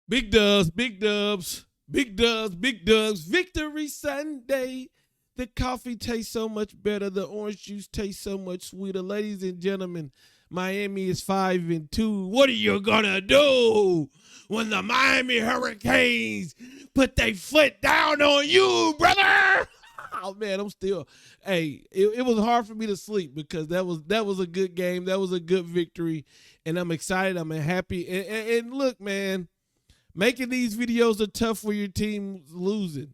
Big dubs, big dubs, big dubs, big dubs. Victory Sunday. The coffee tastes so much better. The orange juice tastes so much sweeter. Ladies and gentlemen, Miami is 5-2. What are you gonna do when the Miami Hurricanes put their foot down on you, brother? Oh man, I'm still. Hey, it was hard for me to sleep because that was a good game. That was a good victory, and I'm excited. I'm happy. And look, man, making these videos are tough for your team losing.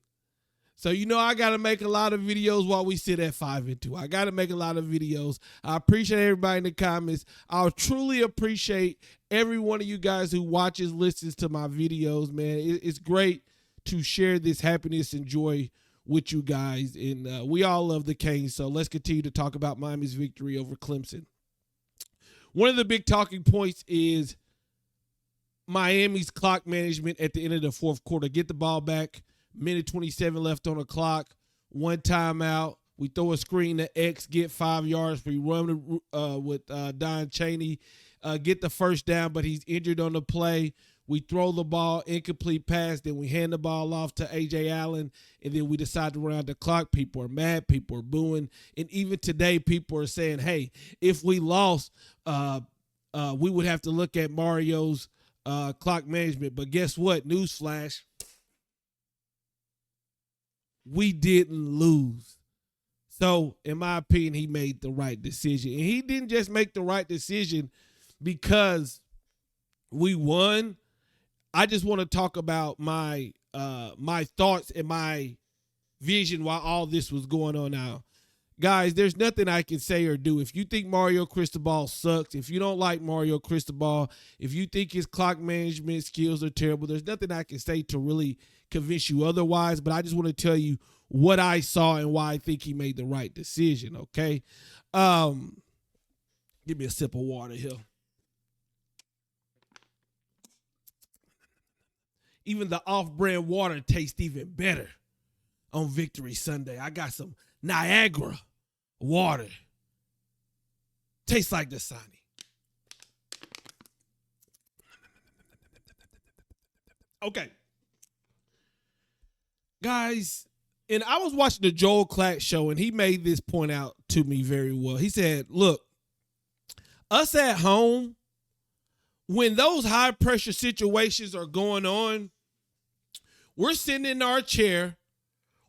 So, I got to make a lot of videos while we sit at 5-2. I got to make a lot of videos. I appreciate everybody in the comments. I'll truly appreciate every one of you guys who watches, listens to my videos, man. It's great to share this happiness and joy with you guys. And we all love the Canes. So let's continue to talk about Miami's victory over Clemson. One of the big talking points is Miami's clock management at the end of the fourth quarter. Get the ball back. Minute 27 left on the clock. One timeout. We throw a screen to X, get 5 yards. We run with Don Chaney, get the first down, but he's injured on the play. We throw the ball, incomplete pass. Then we hand the ball off to A.J. Allen, and then we decide to run out the clock. People are mad. People are booing. And even today, people are saying, hey, if we lost, we would have to look at Mario's clock management. But guess what? Newsflash. We didn't lose. So, in my opinion, he made the right decision. And he didn't just make the right decision because we won. I just want to talk about my thoughts and my vision while all this was going on now. Guys, there's nothing I can say or do. If you think Mario Cristobal sucks, if you don't like Mario Cristobal, if you think his clock management skills are terrible, there's nothing I can say to really convince you otherwise. But I just want to tell you what I saw and why I think he made the right decision, okay? Give me a sip of water here. Even the off-brand water tastes even better on Victory Sunday. I got some Niagara water. Tastes like the Dasani. Okay. Guys, and I was watching the Joel Klatt show, and he made this point out to me very well. He said, look, us at home, when those high-pressure situations are going on, we're sitting in our chair.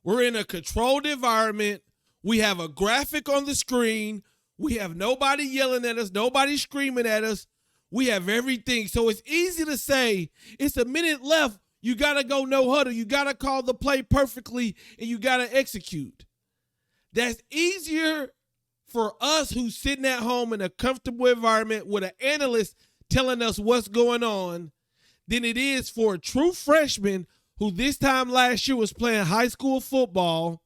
We're in a controlled environment. We have a graphic on the screen. We have nobody yelling at us, nobody screaming at us. We have everything. So it's easy to say, it's a minute left. You got to go no huddle. You got to call the play perfectly, and you got to execute. That's easier for us who's sitting at home in a comfortable environment with an analyst telling us what's going on than it is for a true freshman who this time last year was playing high school football,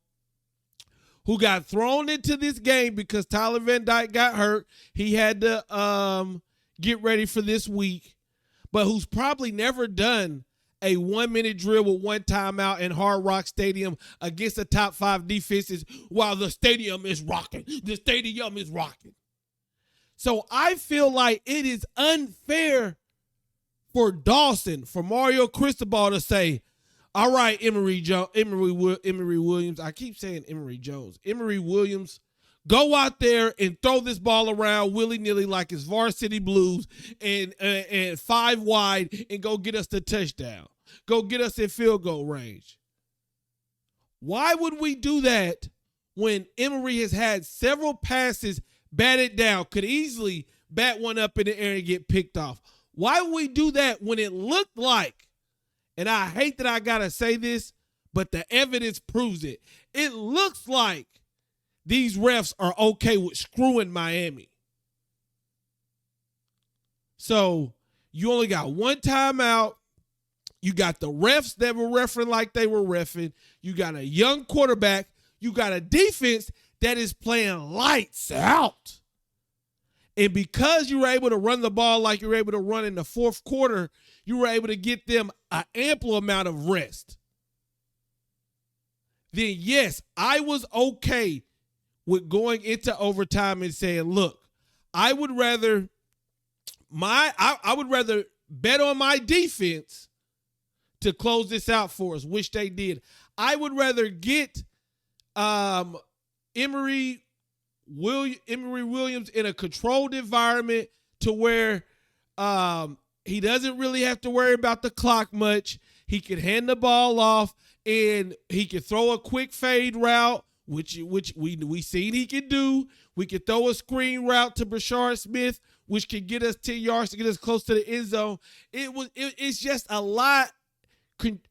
who got thrown into this game because Tyler Van Dyke got hurt. He had to get ready for this week, but who's probably never done a 1-minute drill with one timeout in Hard Rock Stadium against the top 5 defenses while the stadium is rocking. The stadium is rocking. So I feel like it is unfair for Dawson, for Mario Cristobal to say, all right, Emory Williams. I keep saying Emory Jones. Emory Williams, go out there and throw this ball around willy-nilly like it's Varsity Blues and 5 wide and go get us the touchdown. Go get us in field goal range. Why would we do that when Emory has had several passes batted down, could easily bat one up in the air and get picked off? Why would we do that when it looked like, and I hate that I got to say this, but the evidence proves it. It looks like these refs are okay with screwing Miami. So you only got one timeout. You got the refs that were refereeing like they were reffing. You got a young quarterback. You got a defense that is playing lights out. And because you were able to run the ball like you were able to run in the fourth quarter, you were able to get them an ample amount of rest. Then, yes, I was okay with going into overtime and saying, look, I would rather bet on my defense to close this out for us, which they did. I would rather get Emory Williams in a controlled environment to where he doesn't really have to worry about the clock much. He can hand the ball off and he can throw a quick fade route, which we seen he can do. We can throw a screen route to Brashard Smith, which can get us 10 yards to get us close to the end zone. It's just a lot.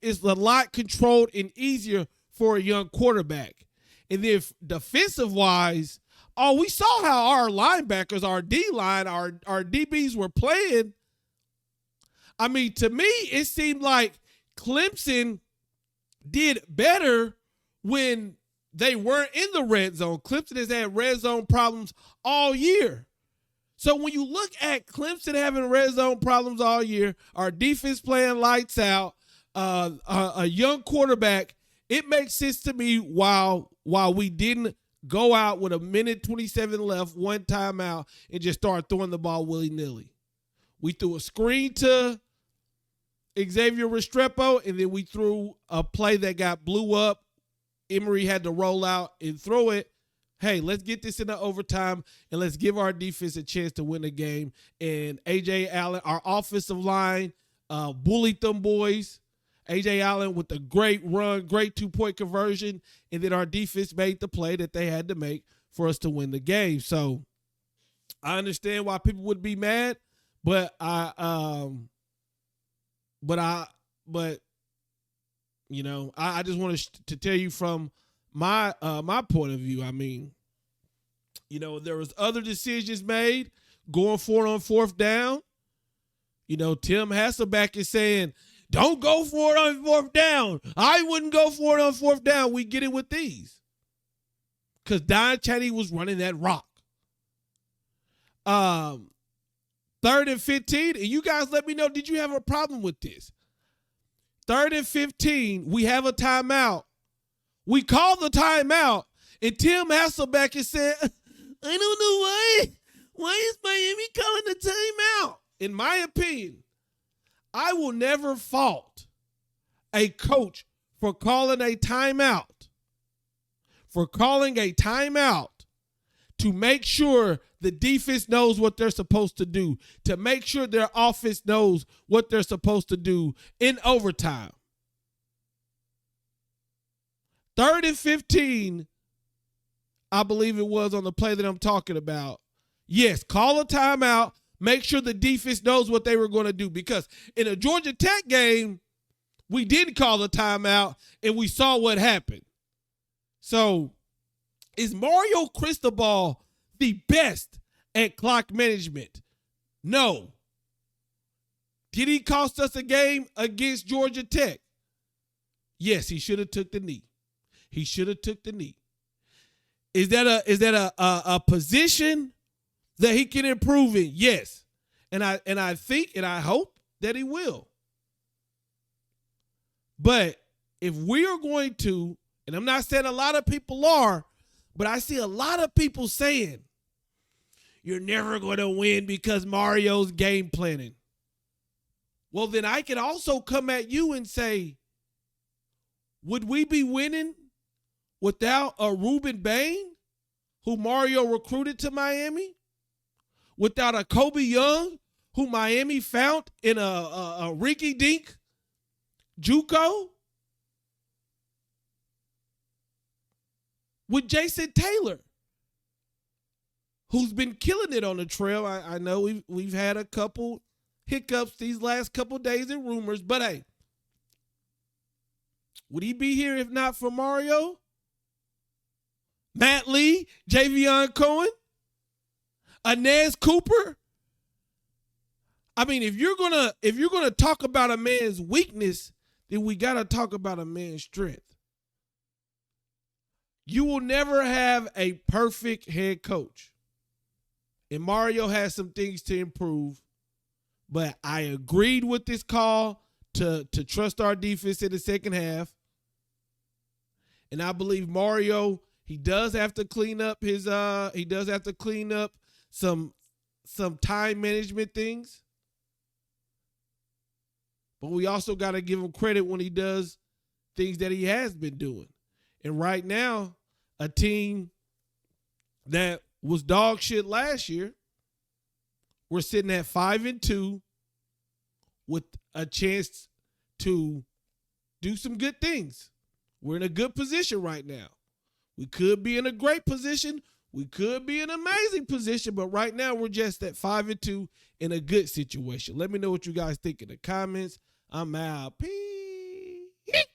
It's a lot controlled and easier for a young quarterback. And then defensive wise, we saw how our linebackers, our D-line, our DBs were playing. I mean, to me, it seemed like Clemson did better when they weren't in the red zone. Clemson has had red zone problems all year. So when you look at Clemson having red zone problems all year, our defense playing lights out, a young quarterback, it makes sense to me while we didn't go out with a minute 27 left, one timeout, and just start throwing the ball willy-nilly. We threw a screen to Xavier Restrepo, and then we threw a play that got blew up. Emory had to roll out and throw it. Hey, let's get this into overtime, and let's give our defense a chance to win the game. And A.J. Allen, our offensive line, bullied them boys. A.J. Allen with a great run, great two-point conversion, and then our defense made the play that they had to make for us to win the game. So I understand why people would be mad, but I just want to tell you from my point of view. I mean, there was other decisions made going for it on fourth down. Tim Hasselback is saying, don't go for it on fourth down. I wouldn't go for it on fourth down. We get it with these. Because Don Chaney was running that rock. 3rd and 15, and you guys let me know, did you have a problem with this? 3rd and 15, we have a timeout. We call the timeout, and Tim Hasselback is saying, I don't know why. Why is Miami calling the timeout? In my opinion, I will never fault a coach for calling a timeout. To make sure the defense knows what they're supposed to do, to make sure their offense knows what they're supposed to do in overtime. 3rd and 15, I believe it was on the play that I'm talking about. Yes, call a timeout. Make sure the defense knows what they were going to do, because in a Georgia Tech game, we didn't call a timeout and we saw what happened. So is Mario Cristobal the best at clock management? No. Did he cost us a game against Georgia Tech? Yes, he should have took the knee. Is that a position that he can improve in? Yes. And I think and I hope that he will. But if we are going to, and I'm not saying a lot of people are, but I see a lot of people saying, you're never going to win because Mario's game planning. Well, then I can also come at you and say, would we be winning without a Reuben Bain, who Mario recruited to Miami? Without a Kobe Young, who Miami found in a rinky-dink JUCO? With Jason Taylor, who's been killing it on the trail. I know we've had a couple hiccups these last couple days and rumors, but hey, would he be here if not for Mario? Matt Lee, Javion Cohen, Inez Cooper. I mean, if you're gonna talk about a man's weakness, then we gotta talk about a man's strength. You will never have a perfect head coach. And Mario has some things to improve. But I agreed with this call to trust our defense in the second half. And I believe Mario, he does have to clean up some time management things. but we also got to give him credit when he does things that he has been doing. And right now, a team that was dog shit last year, we're sitting at 5-2 with a chance to do some good things. We're in a good position right now. We could be in a great position. We could be in an amazing position, but right now we're just at 5-2 in a good situation. Let me know what you guys think in the comments. I'm out. Peace.